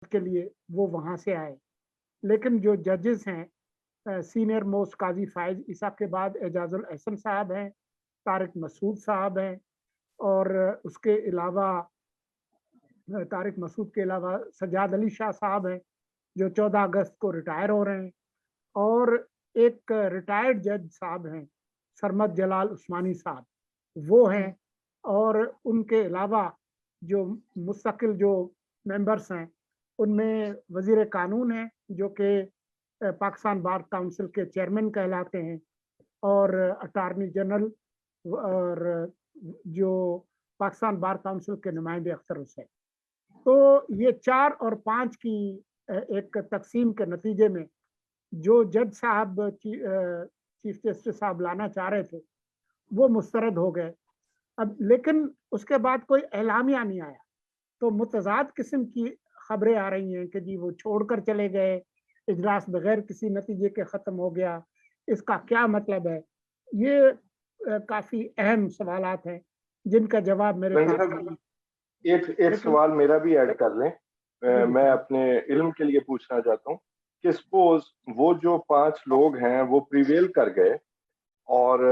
के लिए वो वहां से आए। लेकिन जो जजेस हैं, सीनियर मोस्ट काजी फायज ईसा के बाद एजाजुल एहसन साहब हैं, तारिक मसूद साहब हैं, और उसके अलावा तारिक मसूद के अलावा सजाद अली शाह साहब हैं जो 14 अगस्त को रिटायर हो रहे हैं, और एक रिटायर्ड जज साहब हैं सरमद जलाल उस्मानी साहब, वो हैं। और उनके अलावा जो मुस्तकिल जो मेंबर्स हैं उनमें वजीर कानून हैं जो कि पाकिस्तान बार काउंसिल के चेयरमैन कहलाते हैं, और अटारनी जनरल और जो पाकिस्तान बार काउंसिल के नुमाइंदे अख्तर हुसैन। तो ये 4 और 5 की एक तकसीम के नतीजे में जो जज साहब चीफ जस्टिस साहब लाना चाह रहे थे वो मुस्तरद हो गए। अब लेकिन उसके बाद कोई एलामिया नहीं आया, तो मुतजाद किस्म की खबरें आ रही हैं कि जी वो छोड़कर चले गए, इजलास बगैर किसी नतीजे के ख़त्म हो गया। इसका क्या मतलब है? ये काफ़ी अहम सवालात हैं जिनका जवाब मेरे रंगी पास साहब, नहीं। एक सवाल मेरा भी ऐड कर लें। जी मैं अपने इल्म के लिए पूछना चाहता हूँ कि सपोज वो जो 5 लोग हैं वो प्रिवेल कर गए और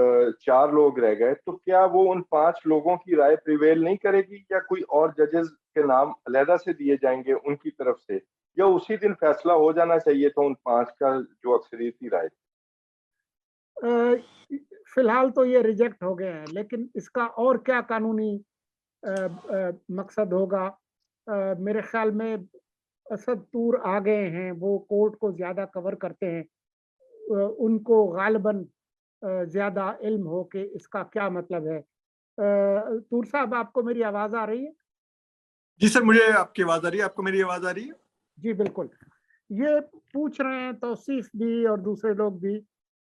4 लोग रह गए, तो क्या वो उन 5 लोगों की राय प्रिवेल नहीं करेगी, या कोई और जजेस के नाम अलहदा से दिए जाएंगे उनकी तरफ से, या उसी दिन फैसला हो जाना चाहिए था उन 5 का जो अक्सरियती राय? फिलहाल तो ये रिजेक्ट हो गए हैं, लेकिन इसका और क्या कानूनी मकसद होगा? मेरे ख्याल में असद तूर आ गए हैं, वो कोर्ट को ज्यादा कवर करते हैं, उनको गालिबन ज्यादा इल्म हो कि इसका क्या मतलब है। तूर साहब, आपको मेरी आवाज आ रही है? जी सर, मुझे आपकी आवाज आ रही है। आपको मेरी आवाज आ रही है? जी बिल्कुल। ये पूछ रहे हैं तौसीफ भी और दूसरे लोग भी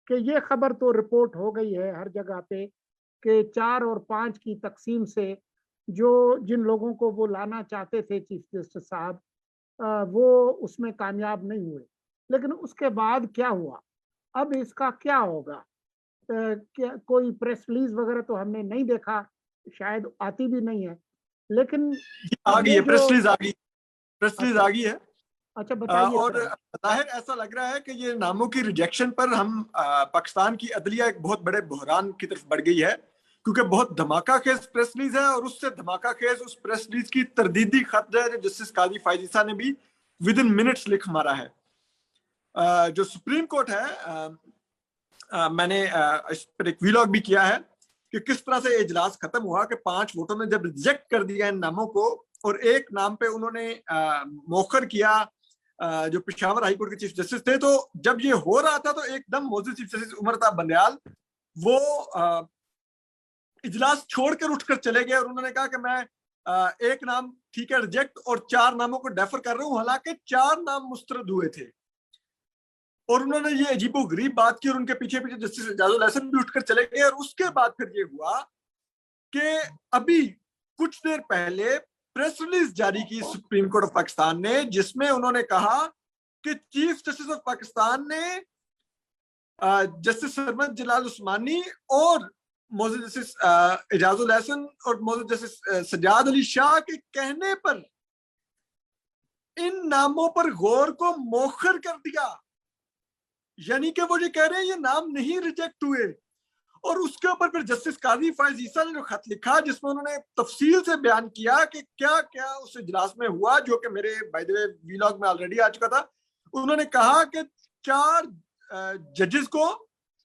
कि ये खबर तो रिपोर्ट हो गई है हर जगह पे कि 4 और 5 की तकसीम से जो जिन लोगों को वो लाना चाहते थे चीफ जस्टिस साहब, वो उसमें कामयाब नहीं हुए। लेकिन उसके बाद क्या हुआ, अब इसका क्या होगा? क्या कोई प्रेस रिलीज वगैरह तो हमने नहीं देखा, शायद आती भी नहीं है। लेकिन आ अब गई ये है, जो प्रेस रिलीज आ गई, प्रेस रिलीज अच्छा आ गई है। अच्छा बताइए और सर। जाहिर ऐसा लग रहा है कि ये नामों की रिजेक्शन पर हम पाकिस्तान की अदलिया एक बहुत बड़े बहरान की तरफ बढ़ गई है, क्योंकि बहुत धमाका खेज प्रेस रिलीज है, और उससे धमाका खेज उस प्रेस रिलीज की तरदीदी खत जो जस्टिस काजी फायज ईसा ने भी विद इन मिनट्स लिख मारा है। जो सुप्रीम कोर्ट है, मैंने इस पर एक वीलॉग भी किया है कि किस तरह से इजलास खत्म हुआ कि 5 वोटों ने जब रिजेक्ट कर दिया इन नामों को, और एक नाम पे उन्होंने मौखर किया जो पेशावर हाईकोर्ट के चीफ जस्टिस थे। तो जब ये हो रहा था तो एकदम मौजूद चीफ जस्टिस उमर अता बंदयाल वो इजलास छोड़कर उठकर चले गए, और उन्होंने कहा कि मैं एक नाम ठीक है रिजेक्ट और 4 नामों को डेफर कर रहा हूं, हालांकि 4 नाम मुस्तरद हुए थे। और उन्होंने ये अजीबोगरीब बात की, और उनके पीछे पीछे जस्टिस एजाजुल एहसन भी उठकर चले गए। और उसके बाद फिर ये हुआ कि अभी कुछ देर पहले प्रेस रिलीज जारी की सुप्रीम कोर्ट ऑफ पाकिस्तान ने, जिसमें उन्होंने कहा कि चीफ जस्टिस ऑफ पाकिस्तान ने जस्टिस सरमद जलाल उस्मानी और मौजूद जस्टिस एजाजुल एहसन और मौजूद जस्टिस सजाद अली शाह के कहने पर इन नामों पर गौर को मौखर कर दिया। यानी कि वो ये कह रहे हैं ये नाम नहीं रिजेक्ट हुए। और उसके ऊपर फिर जस्टिस काजी फायज ईसा ने जो खत लिखा, जिसमें उन्होंने तफसील से बयान किया कि क्या क्या उस इजलास में हुआ, जो कि मेरे बाय द वे वीलॉग में ऑलरेडी आ चुका था। उन्होंने कहा कि 4 जजेस को,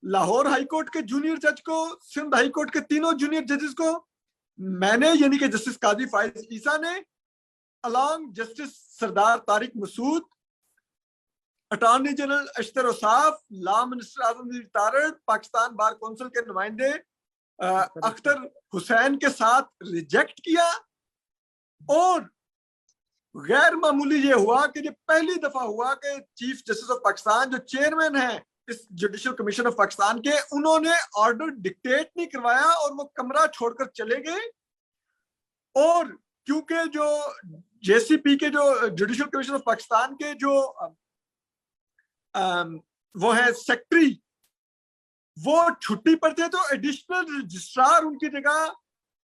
लाहौर हाई कोर्ट के जूनियर जज को, सिंध हाई कोर्ट के तीनों जूनियर जजेस को मैंने, यानी कि जस्टिस काजी फायज ईसा ने, along Justice Sardar Tariq Masood, attorney general Ashtar Ausaf, law minister Azam retired, Pakistan bar council के नुमाइंदे अख्तर हुसैन के साथ रिजेक्ट किया। और गैर मामूली ये हुआ कि ये पहली दफा हुआ कि चीफ जस्टिस ऑफ पाकिस्तान, जो चेयरमैन है इस जुडिशियल कमीशन ऑफ पाकिस्तान के, उन्होंने ऑर्डर डिक्टेट नहीं करवाया और वो कमरा छोड़कर चले गए। और क्योंकि जो जेसीपी के, जो जुडिशियल कमीशन ऑफ पाकिस्तान के जो वो है सेक्रेटरी, वो छुट्टी पर थे, तो एडिशनल रजिस्ट्रार उनकी जगह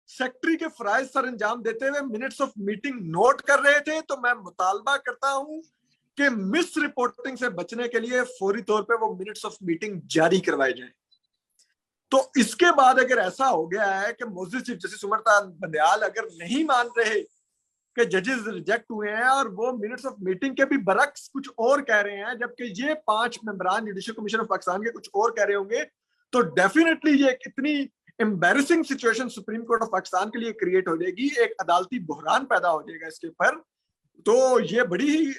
सेक्रेटरी के फराइज सर अंजाम देते हुए मिनट्स ऑफ मीटिंग नोट कर रहे थे, तो मैं मुतालबा करता हूं कि मिस रिपोर्टिंग से बचने के लिए फौरी तौर पे वो मिनट्स ऑफ मीटिंग जारी करवाए जाएं। तो इसके बाद अगर ऐसा हो गया है कि मोअज़्ज़िज़ चीफ जस्टिस उमर ता बंदयाल अगर नहीं मान रहे कि जजेस रिजेक्ट हुए हैं और वो मिनट्स ऑफ मीटिंग के भी बरक्स कुछ और कह रहे हैं, जबकि ये 5 मेंबरान जुडिशल कमीशन ऑफ पाकिस्तान के कुछ और कह रहे होंगे, तो डेफिनेटली ये कितनी embarrassing situation supreme court of Pakistan के लिए क्रिएट हो जाएगी, एक अदालती बहरान पैदा हो जाएगा इसके ऊपर। तो ये बड़ी ही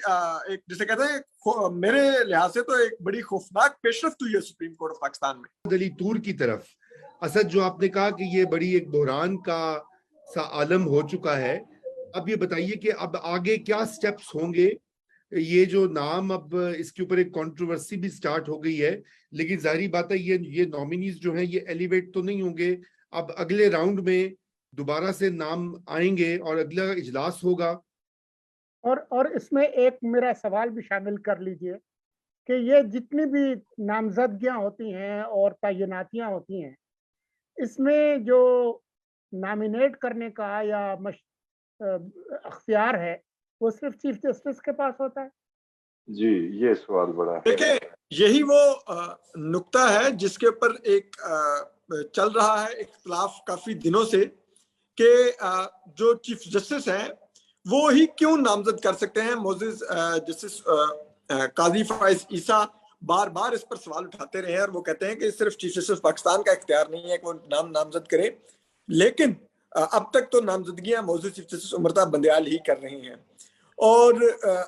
एक जिसे कहते हैं मेरे लिहाज से तो एक बड़ी खौफनाक पेशरफ्त हुई है सुप्रीम कोर्ट ऑफ पाकिस्तान में। दली तूर की तरफ असद, जो आपने कहा कि ये बड़ी एक बहरान का सा आलम हो चुका है, अब ये बताइए कि अब आगे क्या स्टेप्स होंगे। ये जो नाम, अब इसके ऊपर एक कंट्रोवर्सी भी स्टार्ट हो गई है, लेकिन जाहिर बात है ये नॉमिनीज जो हैं ये एलिवेट तो नहीं होंगे। अब अगले राउंड में दोबारा से नाम आएंगे और अगला इजलास होगा। और इसमें एक मेरा सवाल भी शामिल कर लीजिए कि ये जितनी भी नामजदगियां होती हैं और तैनातियां होती हैं, इसमें जो नॉमिनेट करने का या अख्तियार है वो सिर्फ चीफ जस्टिस के पास होता है। जी, ये सवाल बड़ा है। देखिए, यही वो नुक्ता है जिसके ऊपर एक चल रहा है इख्तिलाफ काफी दिनों से कि जो चीफ जस्टिस हैं वो ही क्यों नामजद कर सकते हैं। मोअज़्ज़िज़ जस्टिस काजी फाइज ईसा बार बार इस पर सवाल उठाते रहे हैं और वो कहते हैं कि सिर्फ चीफ जस्टिस पाकिस्तान का इख्तियार नहीं है कि वो नामजद करे, लेकिन अब तक तो नामजदगियां मोअज़्ज़िज़ चीफ जस्टिस उमर ता बंदयाल ही कर रही हैं। और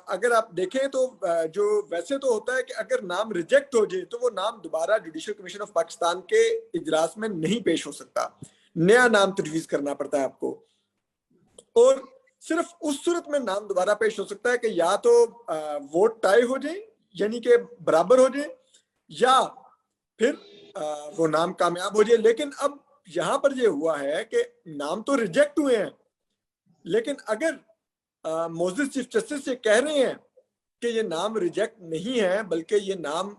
अगर आप देखें तो जो वैसे तो होता है कि अगर नाम रिजेक्ट हो जाए तो वो नाम दोबारा जुडिशल कमीशन ऑफ पाकिस्तान के इजलास में नहीं पेश हो सकता, नया नाम तजवीज़ करना पड़ता है आपको। और सिर्फ उस सूरत में नाम दोबारा पेश हो सकता है कि या तो वोट टाई हो जाए यानी कि बराबर हो जाए, या फिर वो नाम कामयाब हो जाए। लेकिन अब यहाँ पर ये हुआ है कि नाम तो रिजेक्ट हुए हैं, लेकिन अगर मोअज़्ज़िज़ चीफ जस्टिस ये कह रहे हैं कि ये नाम रिजेक्ट नहीं है बल्कि ये नाम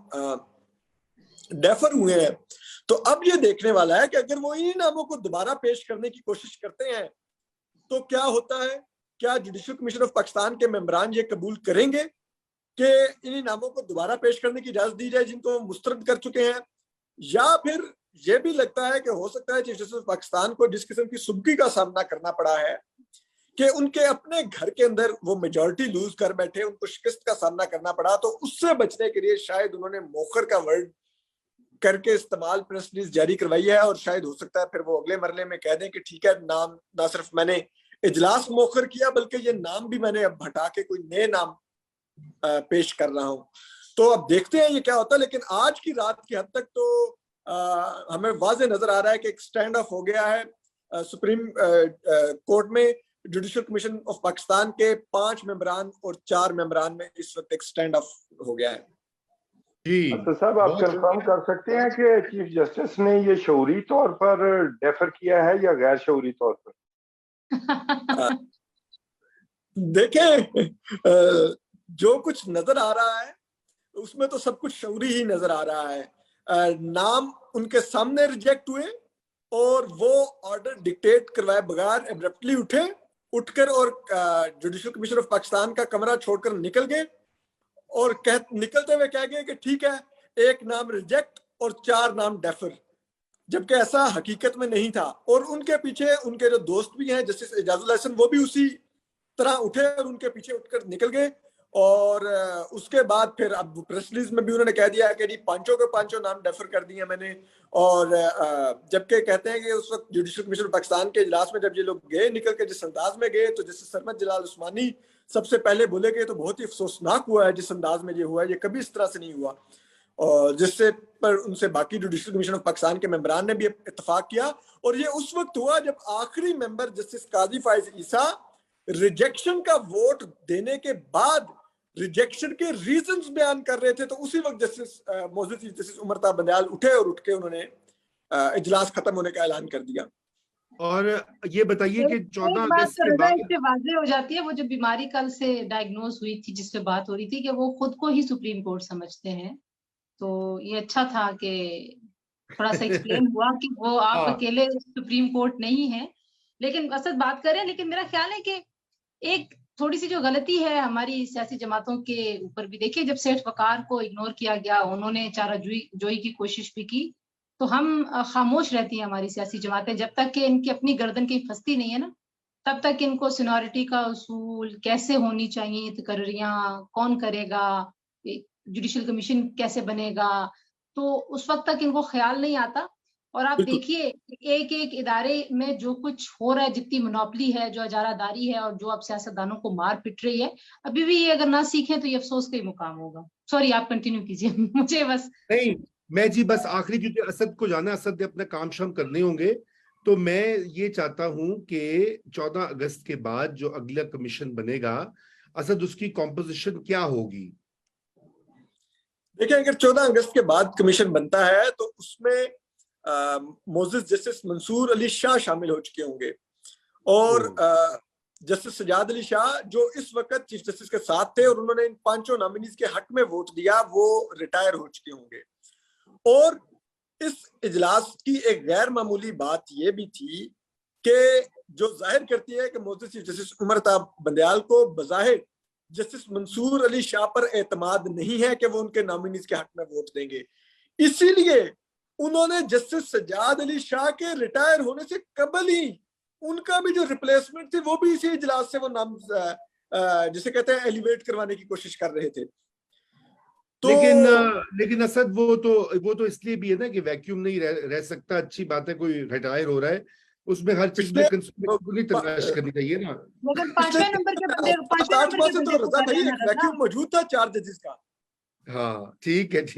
डेफर हुए हैं, तो अब ये देखने वाला है कि अगर वो इन्हीं नामों को दोबारा पेश करने की कोशिश करते हैं तो क्या होता है। क्या जुडिशल कमीशन ऑफ पाकिस्तान के मेंबरान ये कबूल करेंगे कि इन्हीं नामों को दोबारा पेश करने की इजाजत दी जाए जिनको मुस्तरद कर चुके हैं, या फिर ये भी लगता है कि हो सकता है चीफ जस्टिस पाकिस्तान को जिस किस्म की सुबकी का सामना करना पड़ा है कि उनके अपने घर के अंदर वो मेजॉरिटी लूज कर बैठे, उनको शिकस्त का सामना करना पड़ा, तो उससे बचने के लिए शायद उन्होंने मौखर का वर्ड करके इस्तेमाल प्रेस रिलीज जारी करवाई है। और शायद हो सकता है फिर वो अगले मरले में कह दें कि ठीक है, नाम ना सिर्फ मैंने इजलास मौखर किया बल्कि ये नाम भी मैंने अब हटा के कोई नए नाम पेश कर रहा हूं। तो अब देखते हैं ये क्या होता है। लेकिन आज की रात की हद तक तो हमें वाज़े नजर आ रहा है कि एक स्टैंड ऑफ हो गया है सुप्रीम कोर्ट में। जुडिशल कमीशन ऑफ पाकिस्तान के 5 मेंबरान और 4 मेंबरान में इस वक्त एक स्टैंड ऑफ हो गया है। जी तो साहब, आप कंफर्म कर सकते हैं कि चीफ जस्टिस ने ये शऊरी तौर पर डेफर किया है या गैर शऊरी तौर पर? देखें, जो कुछ नजर आ रहा है उसमें तो सब कुछ शऊरी ही नजर आ रहा है। नाम उनके सामने रिजेक्ट हुए और वो ऑर्डर डिक्टेट करवाए बगैर एब्रप्टली उठकर और जुडिशल कमीशन ऑफ पाकिस्तान का कमरा छोड़कर निकल गए और निकलते हुए कह गए कि ठीक है, 1 नाम रिजेक्ट और 4 नाम डेफर, जबकि ऐसा हकीकत में नहीं था। और उनके पीछे उनके जो दोस्त भी हैं जस्टिस एजाजुल हसन, वो भी उसी तरह उठे और उनके पीछे उठकर निकल गए। और उसके बाद फिर अब प्रेस रिलीज में भी उन्होंने कह दिया कि जी 5 के 5 नाम डेफर कर दिए मैंने। और जबकि कहते हैं कि उस वक्त जुडिशल कमीशन पाकिस्तान के इजलास में जब ये लोग गए निकल के जिस अंदाज में गए, तो जैसे सरमद जलाल उस्मानी सबसे पहले बोले गए, तो बहुत ही अफसोसनाक हुआ है जिस अंदाज में ये हुआ है, ये कभी इस तरह से नहीं हुआ। और जिससे पर उनसे बाकी जुडिशल कमीशन ऑफ पाकिस्तान के मेंबरान ने भी इत्तेफाक किया। और ये उस वक्त हुआ जब आखिरी मेंबर जस्टिस काजी फाइज ईसा रिजेक्शन का वोट देने के बाद रिजेक्शन के रीजंस बयान कर रहे थे, तो उसी वक्त जस्टिस मोअज़्ज़िज़ जस्टिस उमर ता बंदयाल उठे और उठ के उन्होंने इजलास खत्म होने का ऐलान कर दिया। और ये बताइए कि 14 अगस्त के बाद इससे वाज़ेह हो जाती है, वो जो बीमारी कल से डायग्नोज हुई थी जिस पे बात हो रही थी कि वो खुद को ही सुप्रीम कोर्ट समझते हैं। तो ये अच्छा था कि थोड़ा सा एक्सप्लेन हुआ कि वो आप अकेले सुप्रीम कोर्ट नहीं है, लेकिन असद बात करें, लेकिन मेरा ख्याल है कि एक थोड़ी सी जो गलती है हमारी सियासी जमातों के ऊपर भी, देखिए जब सेठ वकार को इग्नोर किया गया, उन्होंने चाराजोई की कोशिश भी की, तो हम खामोश रहती हैं हमारी सियासी जमातें जब तक कि इनकी अपनी गर्दन की फंसती नहीं है ना, तब तक इनको सीनियरिटी का उसूल, कैसे होनी चाहिए तकर्रियां, कौन करेगा, जुडिशियल कमीशन कैसे बनेगा, तो उस वक्त तक इनको ख्याल नहीं आता। और आप बिल्कुल। देखिए एक एक इदारे में जो कुछ हो रहा है, जितनी मोनोपली है, जो इजारादारी है, और जो अब सियासतदानों को मार पिट रही है, अभी भी ये अगर ना सीखें तो ये अफसोस का ही मुकाम होगा। सॉरी, आप कंटिन्यू कीजिए। मुझे बस नहीं, मैं जी बस आखिरी, क्योंकि असद को जाना, असद ने अपने काम शाम करने होंगे, तो मैं ये चाहता हूं कि 14 अगस्त के बाद जो अगला कमीशन बनेगा, असद, उसकी कॉम्पोजिशन क्या होगी? देखिए, अगर 14 अगस्त के बाद कमीशन बनता है तो उसमें मोजेस जस्टिस मंसूर अली शाह शामिल हो चुके होंगे, और जस्टिस सजाद अली शाह जो इस वक्त चीफ जस्टिस के साथ थे और उन्होंने इन 5 नॉमिनीज के हक में वोट दिया, वो रिटायर हो चुके होंगे। और इस इजलास की एक गैर मामूली बात यह भी थी कि जो जाहिर करती है कि मोजेस चीफ जस्टिस उमर अताब बंदयाल को बज़ाहिर जस्टिस मंसूर अली शाह पर एतमाद नहीं है कि वो उनके नॉमिनीज के हक में वोट देंगे, इसीलिए उन्होंने जस्टिस सजाद अली शाह के रिटायर होने से कबल ही उनका भी जो रिप्लेसमेंट थी वो भी इसी इजलास से वो नाम जिसे कहते हैं एलिवेट करवाने की कोशिश कर रहे थे। तो लेकिन असद, वो तो इसलिए भी है ना कि वैक्यूम नहीं रह सकता। अच्छी बात है, कोई रिटायर हो रहा है, उसमें हर चीज में कंसिडरेशन तलाश करनी चाहिए ना। मगर 5वें नंबर के बंदे, 5वें 8 नंबर के से तो बंदे को रजा कर भाई रहे हैं एक ना, वैक्यूम मौजूद था 4 जजेस का। हाँ, ठीक है, ठीक।